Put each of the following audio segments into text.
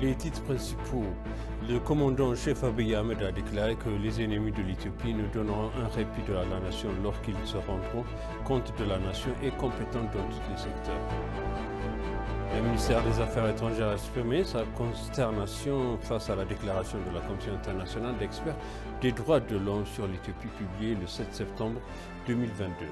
Les titres principaux. Le commandant-chef Abiy Ahmed a déclaré que les ennemis de l'Éthiopie ne donneront un répit à la nation lorsqu'ils se rendront compte de la nation et compétents dans tous les secteurs. Le ministère des Affaires étrangères a exprimé sa consternation face à la déclaration de la Commission internationale d'experts des droits de l'homme sur l'Éthiopie publiée le 7 septembre 2022.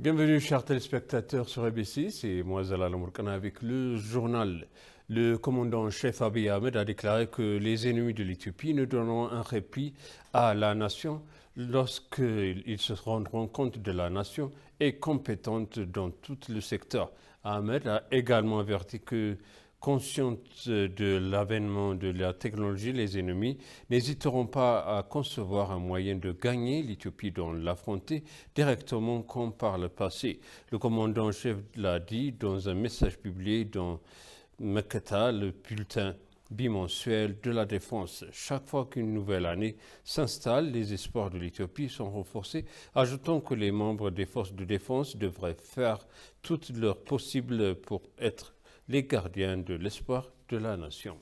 Bienvenue chers téléspectateurs sur ABC, c'est moi Zalal Mourkana avec le journal. Le commandant-chef Abiy Ahmed a déclaré que les ennemis de l'Éthiopie ne donneront un répit à la nation lorsqu'ils se rendront compte de la nation est compétente dans tout le secteur. Ahmed a également averti que conscients de l'avènement de la technologie, les ennemis n'hésiteront pas à concevoir un moyen de gagner l'Éthiopie dans l'affronter directement comme par le passé. Le commandant-chef l'a dit dans un message publié dans Mekata, le bulletin bimensuel de la défense. Chaque fois qu'une nouvelle année s'installe, les espoirs de l'Éthiopie sont renforcés, ajoutant que les membres des forces de défense devraient faire tout leur possible pour être les gardiens de l'espoir de la nation.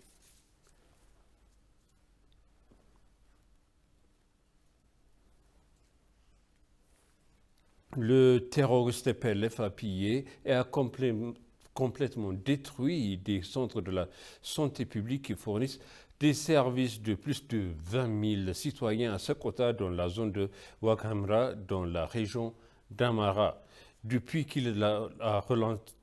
Le terroriste PLF a pillé et a complètement détruit des centres de la santé publique qui fournissent des services de plus de 20 000 citoyens à Sakota dans la zone de Ouagamra, dans la région d'Amara. Depuis qu'il a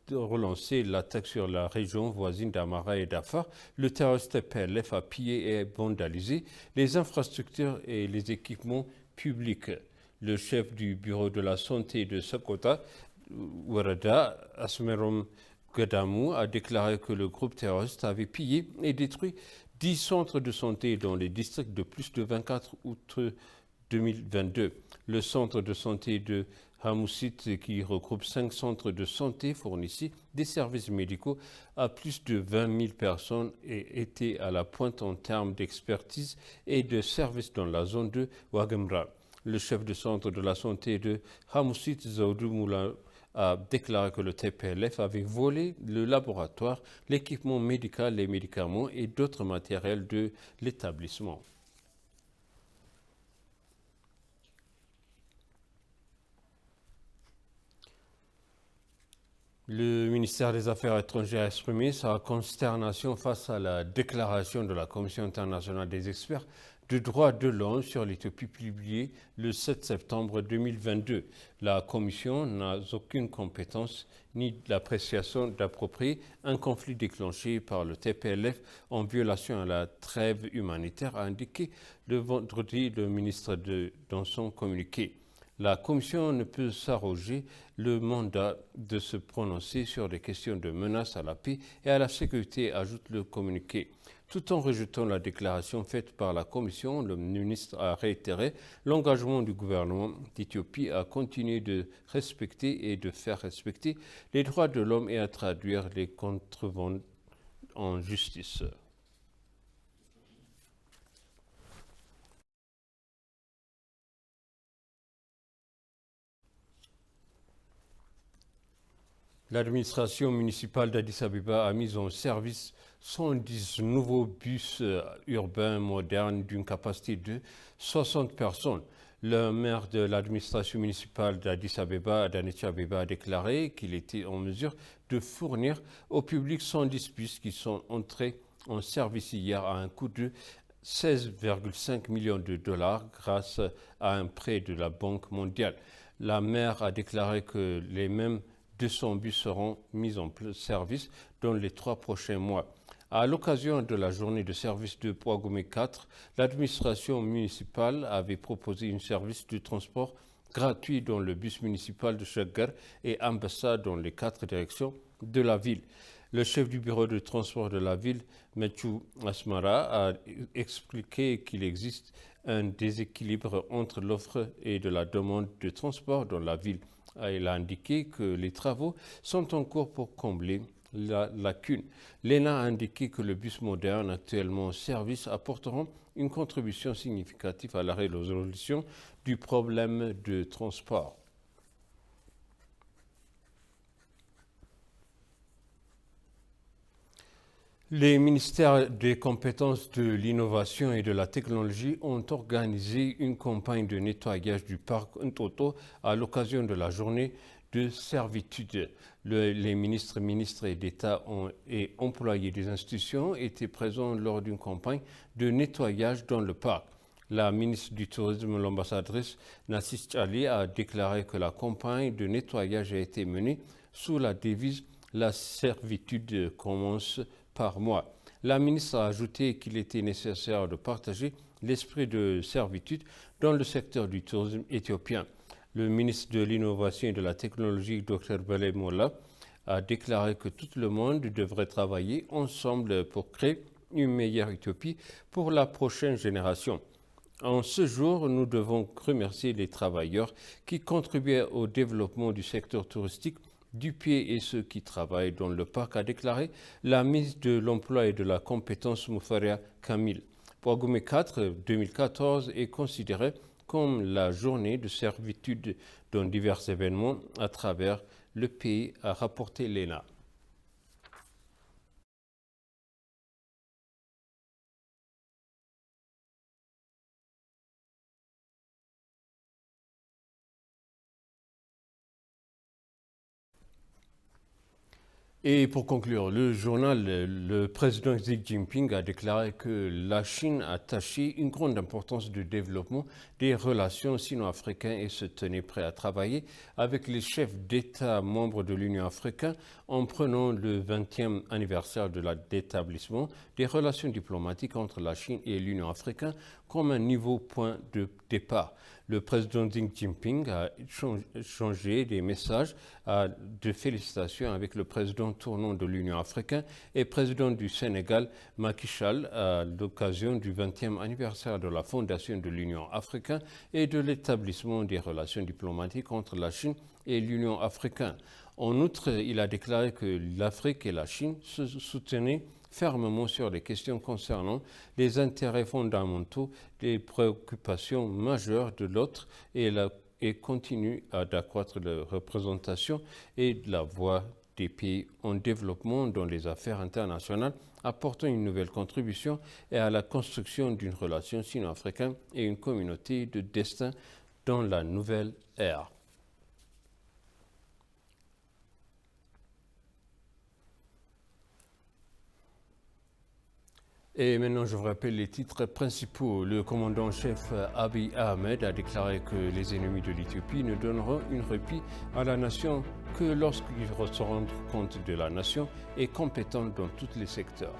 relancé l'attaque sur la région voisine d'Amara et d'Afar, le terroriste PLF a pillé et vandalisé les infrastructures et les équipements publics. Le chef du bureau de la santé de Sakota, Warada Asmerom Gadamou, a déclaré que le groupe terroriste avait pillé et détruit 10 centres de santé dans les districts de plus de 24 août 2022. Le centre de santé de Hamoussit, qui regroupe 5 centres de santé, fournissait des services médicaux à plus de 20 000 personnes et était à la pointe en termes d'expertise et de services dans la zone de Ouagamra. Le chef de centre de la santé de Hamoussit, Zaoudou Moula, a déclaré que le TPLF avait volé le laboratoire, l'équipement médical, les médicaments et d'autres matériels de l'établissement. Le ministère des Affaires étrangères a exprimé sa consternation face à la déclaration de la Commission internationale des experts de droits de l'homme sur l'Éthiopie publiée le 7 septembre 2022. La Commission n'a aucune compétence ni l'appréciation d'approprier un conflit déclenché par le TPLF en violation à la trêve humanitaire, a indiqué le vendredi le ministre dans son communiqué. La Commission ne peut s'arroger le mandat de se prononcer sur des questions de menace à la paix et à la sécurité, ajoute le communiqué. Tout en rejetant la déclaration faite par la Commission, le ministre a réitéré l'engagement du gouvernement d'Éthiopie à continuer de respecter et de faire respecter les droits de l'homme et à traduire les contrevenants en justice. L'administration municipale d'Addis Abeba a mis en service 110 nouveaux bus urbains modernes d'une capacité de 60 personnes. Le maire de l'administration municipale d'Addis Abeba, Adanechi Abeba, a déclaré qu'il était en mesure de fournir au public 110 bus qui sont entrés en service hier à un coût de 16,5 millions de dollars grâce à un prêt de la Banque mondiale. La maire a déclaré que les mêmes 200 bus seront mis en service dans les 3 prochains mois. À l'occasion de la journée de service de Pouagomé 4, l'administration municipale avait proposé un service de transport gratuit dans le bus municipal de Chaggar et ambassade dans les 4 directions de la ville. Le chef du bureau de transport de la ville, Mechu Asmara, a expliqué qu'il existe un déséquilibre entre l'offre et de la demande de transport dans la ville, Il a indiqué que les travaux sont en cours pour combler la lacune. L'ENA a indiqué que le bus moderne actuellement en service apporteront une contribution significative à la résolution du problème de transport. Les ministères des compétences de l'innovation et de la technologie ont organisé une campagne de nettoyage du parc Ntoto à l'occasion de la journée de servitude. Les ministres et d'État et employés des institutions étaient présents lors d'une campagne de nettoyage dans le parc. La ministre du Tourisme, l'ambassadrice Nassis Ali, a déclaré que la campagne de nettoyage a été menée sous la devise « La servitude commence par mois ». La ministre a ajouté qu'il était nécessaire de partager l'esprit de servitude dans le secteur du tourisme éthiopien. Le ministre de l'Innovation et de la Technologie, Dr Belay Molla, a déclaré que tout le monde devrait travailler ensemble pour créer une meilleure Éthiopie pour la prochaine génération. En ce jour, nous devons remercier les travailleurs qui contribuent au développement du secteur touristique du pied et ceux qui travaillent dans le parc, a déclaré la ministre de l'Emploi et de la Compétence Moufaria Kamil. Boagoumé 4 2014 est considéré comme la journée de servitude dans divers événements à travers le pays, a rapporté l'ENA. Et pour conclure, le président Xi Jinping a déclaré que la Chine a attaché une grande importance du développement des relations sino-africaines et se tenait prêt à travailler avec les chefs d'État membres de l'Union africaine en prenant le 20e anniversaire de l'établissement des relations diplomatiques entre la Chine et l'Union africaine comme un nouveau point de départ. Le président Xi Jinping a échangé des messages de félicitations avec le président tournant de l'Union africaine et président du Sénégal, Macky Sall, à l'occasion du 20e anniversaire de la fondation de l'Union africaine et de l'établissement des relations diplomatiques entre la Chine et l'Union africaine. En outre, il a déclaré que l'Afrique et la Chine se soutenaient fermement sur les questions concernant les intérêts fondamentaux, les préoccupations majeures de l'autre et continue d'accroître la représentation et la voix des pays en développement dans les affaires internationales, apportant une nouvelle contribution et à la construction d'une relation sino-africaine et une communauté de destin dans la nouvelle ère. Et maintenant, je vous rappelle les titres principaux. Le commandant-chef Abiy Ahmed a déclaré que les ennemis de l'Éthiopie ne donneront une répit à la nation que lorsqu'ils se rendent compte de la nation est compétente dans tous les secteurs.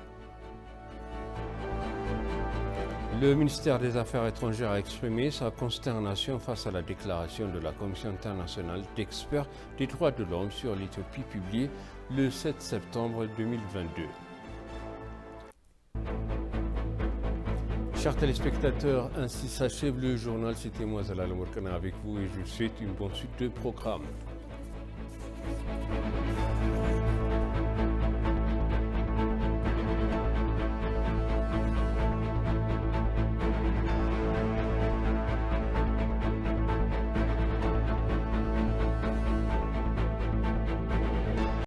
Le ministère des Affaires étrangères a exprimé sa consternation face à la déclaration de la Commission internationale d'experts des droits de l'homme sur l'Éthiopie publiée le 7 septembre 2022. Chers téléspectateurs, ainsi s'achève le journal. C'était moi, Zalal Mourkana, avec vous et je vous souhaite une bonne suite de programme.